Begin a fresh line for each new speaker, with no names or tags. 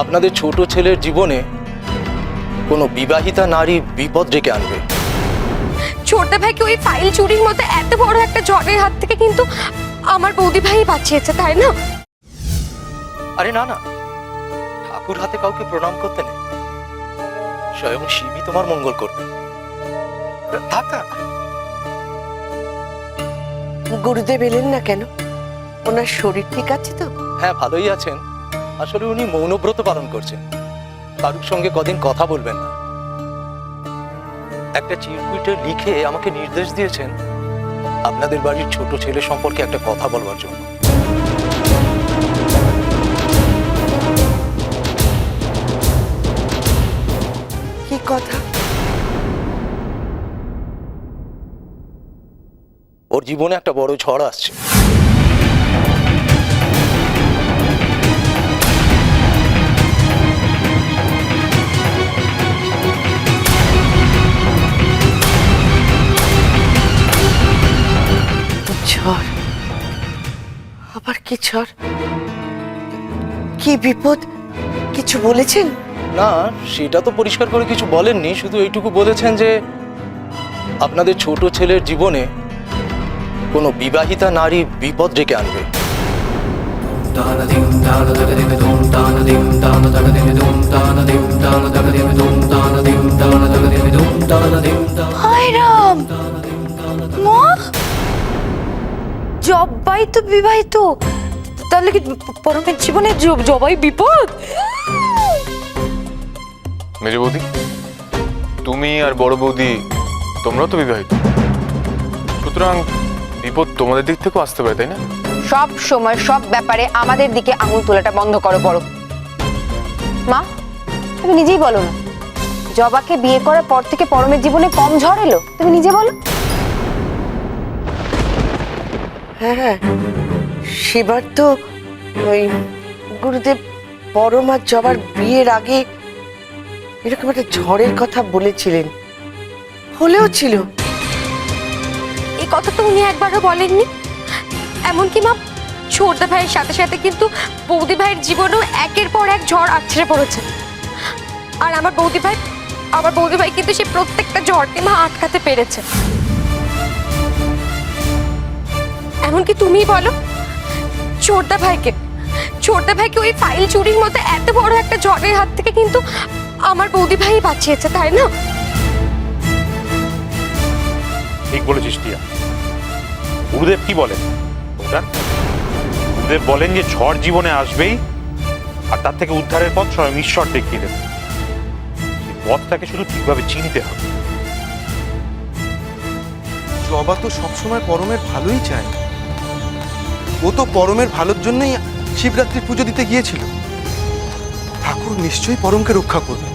আপনাদের ছোট ছেলের জীবনে কোনো বিবাহিতা নারী বিপদ ডেকে আনবে।
ছোট ভাইকে ওই ফাইল চুরির মতো এত বড় একটা ঝড়ের হাত থেকে কিন্তু আমার বৌদি ভাই বাঁচিয়েছে, তাই না?
আরে না না, ঠাকুর হাতে কাউকে প্রণাম করতে নেই, স্বয়ং শিবই তোমার মঙ্গল করবে। থাক থাক।
গুরুদেব এলেন না কেন? ওনার শরীর ঠিক আছে তো?
হ্যাঁ, ভালোই আছেন। আসলে উনি মৌনব্রত পালন করছেন, কারুর সঙ্গে কদিন কথা বলবেন না। একটা চিরকুটে লিখে আমাকে নির্দেশ দিয়েছেন আপনাদের বাড়ির ছোট ছেলে সম্পর্কে একটা কথা বলবার জন্য।
কি কথা?
ওর জীবনে একটা বড় ঝড় আসছে।
ঝড়? আবার কি ঝড়? কি বিপদ? কিছু বলেছেন?
না, সেটা তো পরিষ্কার করে কিছু বলেননি, শুধু এইটুকু বলেছেন যে আপনাদের ছোট ছেলের জীবনে কোনো বিবাহিতা নারী বিপদ ডেকে আনবে।
হায় রাম, মা জবাই তো বিবাহিত, তাহলে কি পরমের জীবনে জবাই বিপদ?
মেজ বৌদি, তুমি আর বড় বৌদি তোমরাও তো বিবাহিত, সুতরাং বিপদ তোমাদের দিক থেকেও আসতে পারে, তাই না?
সব সময় সব ব্যাপারে আমাদের দিকে আঙুল তোলাটা বন্ধ করো। বড় মা, তুমি নিজেই বলো না, জবাকে বিয়ে করার পর থেকে পরমের জীবনে কম ঝড় এলো? তুমি নিজে বলো।
হ্যাঁ হ্যাঁ, সেবার তো ওই গুরুদেব পরম আর জবার বিয়ের আগে এরকম একটা ঝড়ের কথা বলেছিলেন, হলেও ছিল।
এই কথা তো উনি একবারও বলেননি। এমনকি মা, ছোট ভাইয়ের সাথে সাথে কিন্তু বৌদি ভাইয়ের জীবনেও একের পর এক ঝড় আছড়ে পড়েছে। আর আমার বৌদি ভাই কিন্তু সেই প্রত্যেকটা ঝড়কে মা আটকাতে পেরেছে। এমনকি তুমি বলো, ছোট ভাইকে ওই ফাইল চুরির মতো এত বড় একটা ঝড়ের হাত থেকে কিন্তু আমার বৌদি ভাই বাঁচিয়েছে, তাই না?
ঠিক বলেছিস টিয়া। গুরুদেব কি বলেন? গুরুদেব বলেন যে ঝড় জীবনে আসবেই, আর তার থেকে উদ্ধারের পথ স্বয়ং ঈশ্বর দেখিয়ে দেবেন। সেই পথটাকে শুধু ঠিকভাবে চিনতে হবে।
জবা তো সবসময় পরমের ভালোই চায়। ও তো পরমের ভালোর জন্যই শিবরাত্রি পুজো দিতে গিয়েছিল। ঠাকুর নিশ্চয়ই পরমকে রক্ষা করবে।